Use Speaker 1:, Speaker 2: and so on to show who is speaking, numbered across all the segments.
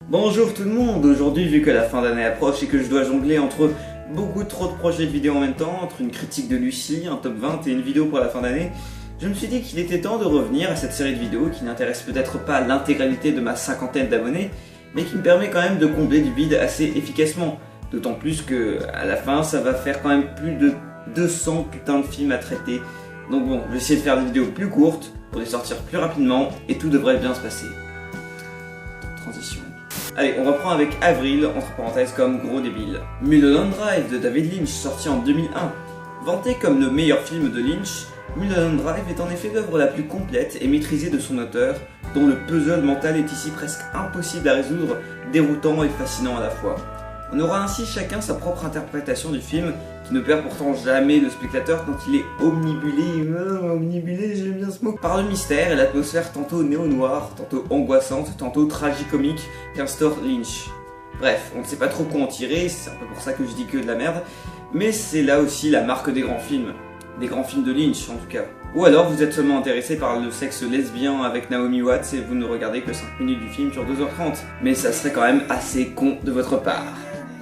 Speaker 1: Bonjour tout le monde, aujourd'hui vu que la fin d'année approche et que je dois jongler entre beaucoup trop de projets de vidéos en même temps, entre une critique de Lucie, un top 20 et une vidéo pour la fin d'année, je me suis dit qu'il était temps de revenir à cette série de vidéos qui n'intéresse peut-être pas l'intégralité de ma cinquantaine d'abonnés, mais qui me permet quand même de combler du vide assez efficacement. D'autant plus que à la fin ça va faire quand même plus de 200 putains de films à traiter. Donc bon, je vais essayer de faire des vidéos plus courtes pour les sortir plus rapidement et tout devrait bien se passer. Transition. Allez, on reprend avec Avril, entre parenthèses comme gros débile. Mulholland Drive de David Lynch, sorti en 2001. Vanté comme le meilleur film de Lynch, Mulholland Drive est en effet l'œuvre la plus complète et maîtrisée de son auteur, dont le puzzle mental est ici presque impossible à résoudre, déroutant et fascinant à la fois. On aura ainsi chacun sa propre interprétation du film, qui ne perd pourtant jamais le spectateur quand il est omnibulé, j'aime bien ce mot, par le mystère et l'atmosphère tantôt néo-noire, tantôt angoissante, tantôt tragicomique qu'instaure Lynch. Bref, on ne sait pas trop quoi en tirer, c'est un peu pour ça que je dis que de la merde, mais c'est là aussi la marque des grands films de Lynch en tout cas. Ou alors vous êtes seulement intéressé par le sexe lesbien avec Naomi Watts et vous ne regardez que 5 minutes du film sur 2h30, mais ça serait quand même assez con de votre part.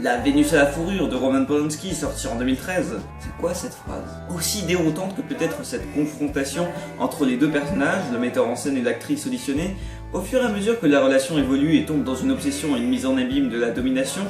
Speaker 1: La Vénus à la fourrure de Roman Polanski, sorti en 2013. C'est quoi cette phrase? Aussi déroutante que peut-être cette confrontation entre les deux personnages, le metteur en scène et l'actrice auditionnée, au fur et à mesure que la relation évolue et tombe dans une obsession et une mise en abîme de la domination,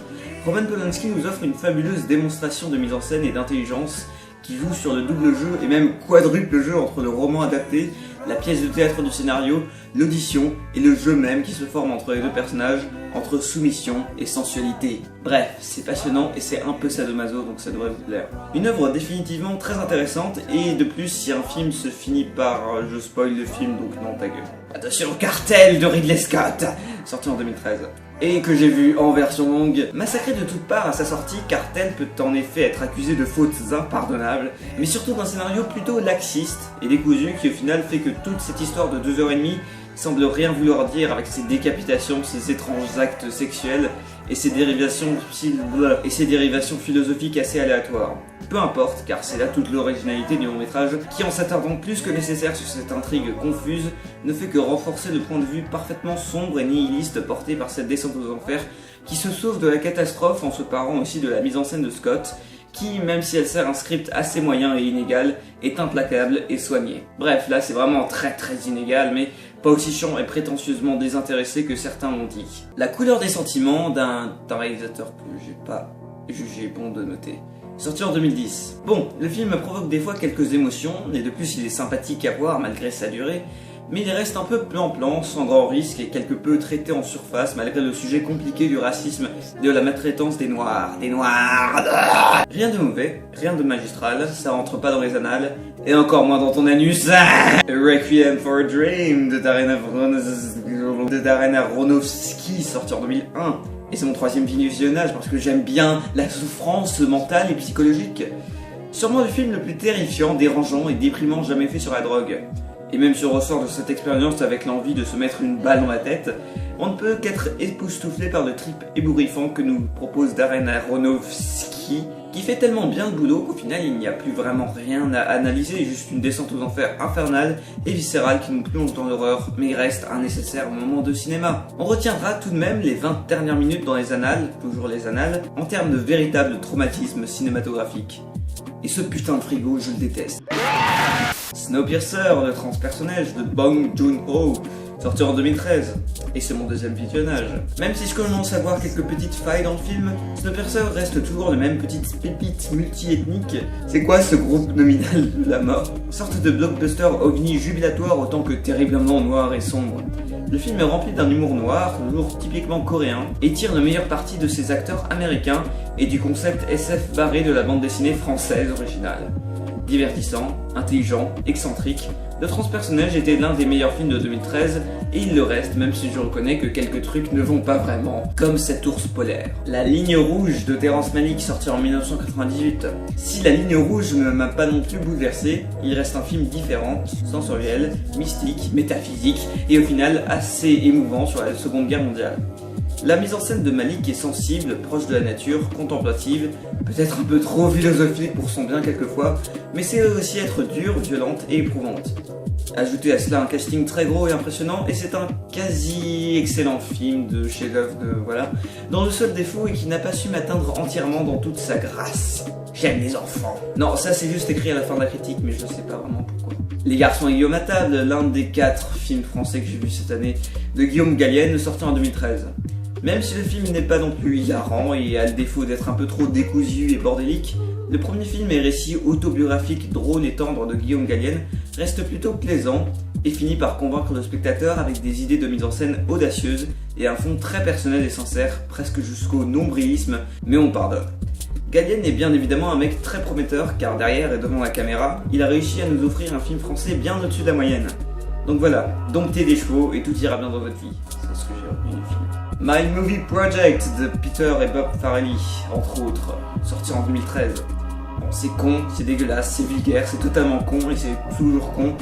Speaker 1: Roman Polanski nous offre une fabuleuse démonstration de mise en scène et d'intelligence qui joue sur le double jeu et même quadruple jeu entre le roman adapté, la pièce de théâtre du scénario, l'audition et le jeu même qui se forme entre les deux personnages, entre soumission et sensualité. Bref, c'est passionnant et c'est un peu sadomaso donc ça devrait vous plaire. Une œuvre définitivement très intéressante et de plus si un film se finit par je spoil le film donc non ta gueule. Attention, Cartel de Ridley Scott, sorti en 2013. Et que j'ai vu en version longue. Massacré de toutes parts à sa sortie, Cartel peut en effet être accusé de fautes impardonnables, mais surtout d'un scénario plutôt laxiste et décousu qui au final fait que toute cette histoire de 2h30 semble rien vouloir dire avec ses décapitations, ses étranges actes sexuels et ses dérivations philosophiques assez aléatoires. Peu importe, car c'est là toute l'originalité du long métrage qui, en s'attardant plus que nécessaire sur cette intrigue confuse, ne fait que renforcer le point de vue parfaitement sombre et nihiliste porté par cette descente aux enfers qui se sauve de la catastrophe en se parant aussi de la mise en scène de Scott, qui, même si elle sert un script assez moyen et inégal, est implacable et soigné. Bref, là c'est vraiment très inégal, mais pas aussi chiant et prétentieusement désintéressé que certains l'ont dit. La couleur des sentiments d'un réalisateur que j'ai pas jugé bon de noter. Sorti en 2010. Bon, le film provoque des fois quelques émotions, et de plus il est sympathique à voir malgré sa durée, mais il reste un peu plan-plan, sans grand risque et quelque peu traité en surface malgré le sujet compliqué du racisme et de la maltraitance des Noirs. Rien de mauvais, rien de magistral, ça rentre pas dans les annales, et encore moins dans ton anus. Requiem for a Dream de Darren Aronofsky, sorti en 2001. Et c'est mon troisième visionnage parce que j'aime bien la souffrance mentale et psychologique. Sûrement le film le plus terrifiant, dérangeant et déprimant jamais fait sur la drogue. Et même si on ressort de cette expérience avec l'envie de se mettre une balle dans la tête, on ne peut qu'être époustouflé par le trip ébouriffant que nous propose Darren Aronofsky, qui fait tellement bien le boulot qu'au final il n'y a plus vraiment rien à analyser, juste une descente aux enfers infernale et viscérale qui nous plonge dans l'horreur, mais il reste un nécessaire moment de cinéma. On retiendra tout de même les 20 dernières minutes dans les annales, toujours les annales, en termes de véritable traumatisme cinématographique. Et ce putain de frigo, je le déteste. Snowpiercer, le transpersonnage de Bong Joon-ho, sorti en 2013, et c'est mon deuxième visionnage. Même si je commence à voir quelques petites failles dans le film, Snowpiercer reste toujours le même petite pépite multi-ethnique. C'est quoi ce groupe nominal de la mort? Sorte de blockbuster ovni jubilatoire autant que terriblement noir et sombre. Le film est rempli d'un humour noir, toujours typiquement coréen, et tire le meilleur parti de ses acteurs américains et du concept SF barré de la bande dessinée française originale. Divertissant, intelligent, excentrique, le transpersonnage était l'un des meilleurs films de 2013 et il le reste même si je reconnais que quelques trucs ne vont pas vraiment, comme cet ours polaire. La ligne rouge de Terrence Malick sorti en 1998. Si la ligne rouge ne m'a pas non plus bouleversé, il reste un film différent, sensoriel, mystique, métaphysique et au final assez émouvant sur la Seconde Guerre mondiale. La mise en scène de Malick est sensible, proche de la nature, contemplative, peut-être un peu trop philosophique pour son bien quelquefois, mais c'est aussi être dure, violente et éprouvante. Ajoutez à cela un casting très gros et impressionnant, et c'est un quasi excellent film de chef-d'œuvre dont le seul défaut est qu'il n'a pas su m'atteindre entièrement dans toute sa grâce. J'aime les enfants. Non, ça c'est juste écrit à la fin de la critique, mais je sais pas vraiment pourquoi. Les Garçons et Guillaume à table, l'un des 4 films français que j'ai vu cette année de Guillaume Gallienne, sorti en 2013. Même si le film n'est pas non plus hilarant et a le défaut d'être un peu trop décousu et bordélique, le premier film et récit autobiographique drôle et tendre de Guillaume Gallienne reste plutôt plaisant et finit par convaincre le spectateur avec des idées de mise en scène audacieuses et un fond très personnel et sincère, presque jusqu'au nombrilisme, mais on pardonne. Gallienne est bien évidemment un mec très prometteur car derrière et devant la caméra, il a réussi à nous offrir un film français bien au-dessus de la moyenne. Donc voilà, domptez des chevaux et tout ira bien dans votre vie. C'est ce que j'ai retenu du film. My Movie Project de Peter et Bob Farrelly, entre autres, sorti en 2013. Bon, c'est con, c'est dégueulasse, c'est vulgaire, c'est totalement con et c'est toujours con.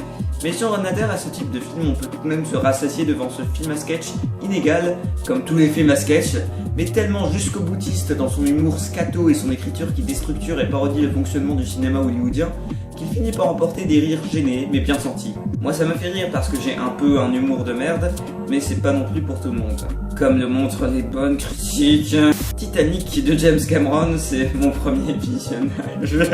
Speaker 1: Mais si on adhère à ce type de film, on peut tout de même se rassasier devant ce film à sketch inégal, comme tous les films à sketch, mais tellement jusqu'au boutiste dans son humour scato et son écriture qui déstructure et parodie le fonctionnement du cinéma hollywoodien, qu'il finit par emporter des rires gênés mais bien sentis. Moi ça me fait rire parce que j'ai un peu un humour de merde, mais c'est pas non plus pour tout le monde. Comme le montrent les bonnes critiques. Titanic de James Cameron, c'est mon premier visionnage.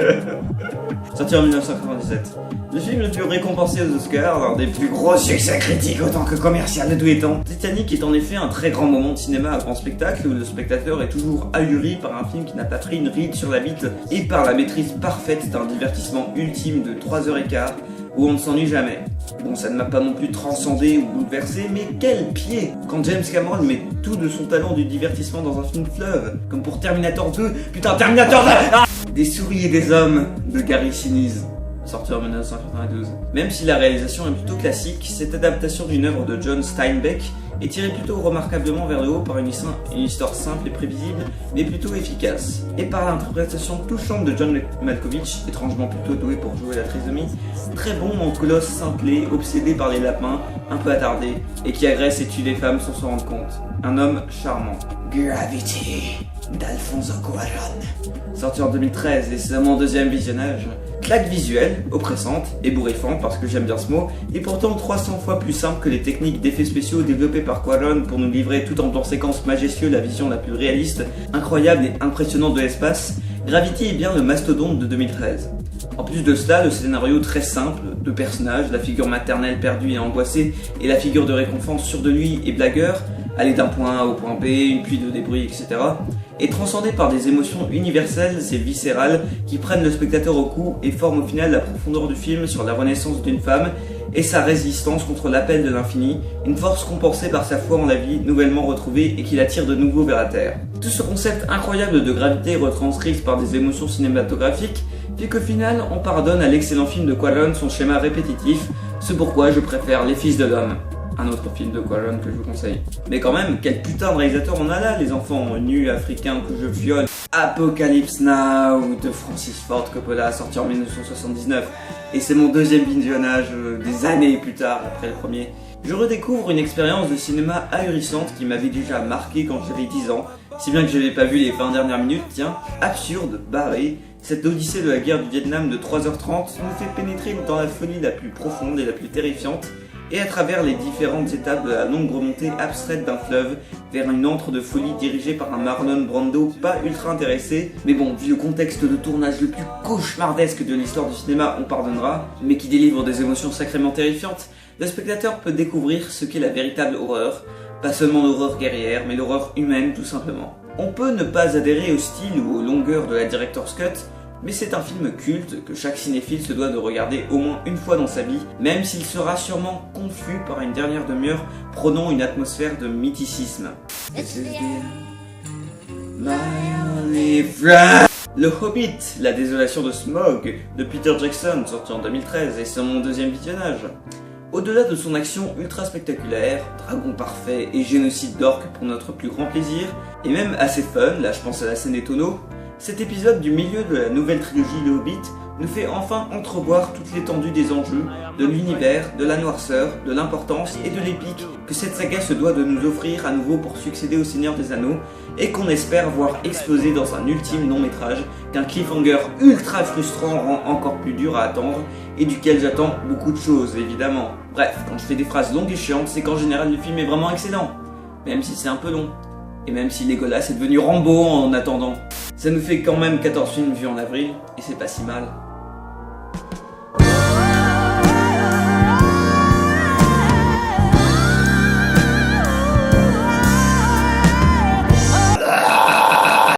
Speaker 1: Sorti en 1997. Le film le plus récompensé aux Oscars, l'un des plus gros succès critiques autant que commercial de tous les temps. Titanic est en effet un très grand moment de cinéma à grand spectacle où le spectateur est toujours ahuri par un film qui n'a pas pris une ride sur la bite et par la maîtrise parfaite d'un divertissement ultime de 3h15 où on ne s'ennuie jamais. Bon, ça ne m'a pas non plus transcendé ou bouleversé, mais quel pied quand James Cameron met tout de son talent du divertissement dans un film fleuve, comme pour Terminator 2, putain Terminator 2 ah Des souris et des hommes de Gary Sinise, sorti en 1992. Même si la réalisation est plutôt classique, cette adaptation d'une œuvre de John Steinbeck est tirée plutôt remarquablement vers le haut par une histoire simple et prévisible, mais plutôt efficace, et par l'interprétation touchante de John Malkovich, étrangement plutôt doué pour jouer la trisomie, très bon en colosse simplé, obsédé par les lapins, un peu attardé, et qui agresse et tue les femmes sans s'en rendre compte. Un homme charmant. Gravity d'Alfonso Cuarón, sorti en 2013 et c'est mon deuxième visionnage. Claque visuelle, oppressante, ébouriffante parce que j'aime bien ce mot, et pourtant 300 fois plus simple que les techniques d'effets spéciaux développées par Cuarón pour nous livrer tout en plan séquence majestueux la vision la plus réaliste, incroyable et impressionnante de l'espace. Gravity est bien le mastodonte de 2013. En plus de cela, le scénario très simple, deux personnages, la figure maternelle perdue et angoissée et la figure de récompense sûre de lui et blagueur, aller d'un point A au point B, une pluie de débris, etc., est transcendé par des émotions universelles et viscérales qui prennent le spectateur au cou et forment au final la profondeur du film sur la renaissance d'une femme et sa résistance contre l'appel de l'infini, une force compensée par sa foi en la vie nouvellement retrouvée et qui l'attire de nouveau vers la Terre. Tout ce concept incroyable de gravité retranscrit par des émotions cinématographiques fait qu'au final on pardonne à l'excellent film de Cuarón son schéma répétitif, c'est pourquoi je préfère Les Fils de l'Homme. Un autre film de Cuarón que je vous conseille. Mais quand même, quel putain de réalisateur on a là, les enfants nus africains que je viole. Apocalypse Now de Francis Ford Coppola, sorti en 1979. Et c'est mon deuxième visionnage des années plus tard, après le premier. Je redécouvre une expérience de cinéma ahurissante qui m'avait déjà marqué quand j'avais 10 ans, si bien que je n'avais pas vu les 20 dernières minutes, tiens, absurde, barré. Cette odyssée de la guerre du Vietnam de 3h30 nous fait pénétrer dans la folie la plus profonde et la plus terrifiante, et à travers les différentes étapes de la longue remontée abstraite d'un fleuve vers une antre de folie dirigée par un Marlon Brando pas ultra intéressé, mais bon, vu le contexte de tournage le plus cauchemardesque de l'histoire du cinéma, on pardonnera, mais qui délivre des émotions sacrément terrifiantes, le spectateur peut découvrir ce qu'est la véritable horreur, pas seulement l'horreur guerrière, mais l'horreur humaine tout simplement. On peut ne pas adhérer au style ou aux longueurs de la Director's Cut, mais c'est un film culte que chaque cinéphile se doit de regarder au moins une fois dans sa vie, même s'il sera sûrement confus par une dernière demi-heure prônant une atmosphère de mythicisme. Le Hobbit, la désolation de Smaug, de Peter Jackson, sorti en 2013, et c'est mon deuxième visionnage. Au-delà de son action ultra spectaculaire, dragon parfait et génocide d'orques pour notre plus grand plaisir, et même assez fun, là je pense à la scène des tonneaux, cet épisode du milieu de la nouvelle trilogie Le Hobbit nous fait enfin entrevoir toute l'étendue des enjeux, de l'univers, de la noirceur, de l'importance et de l'épique que cette saga se doit de nous offrir à nouveau pour succéder au Seigneur des Anneaux, et qu'on espère voir exploser dans un ultime long métrage qu'un cliffhanger ultra frustrant rend encore plus dur à attendre, et duquel j'attends beaucoup de choses évidemment. Bref, quand je fais des phrases longues et chiantes, c'est qu'en général le film est vraiment excellent, même si c'est un peu long. Et même si Legolas est devenu Rambo en attendant. Ça nous fait quand même 14 films vus en avril, et c'est pas si mal.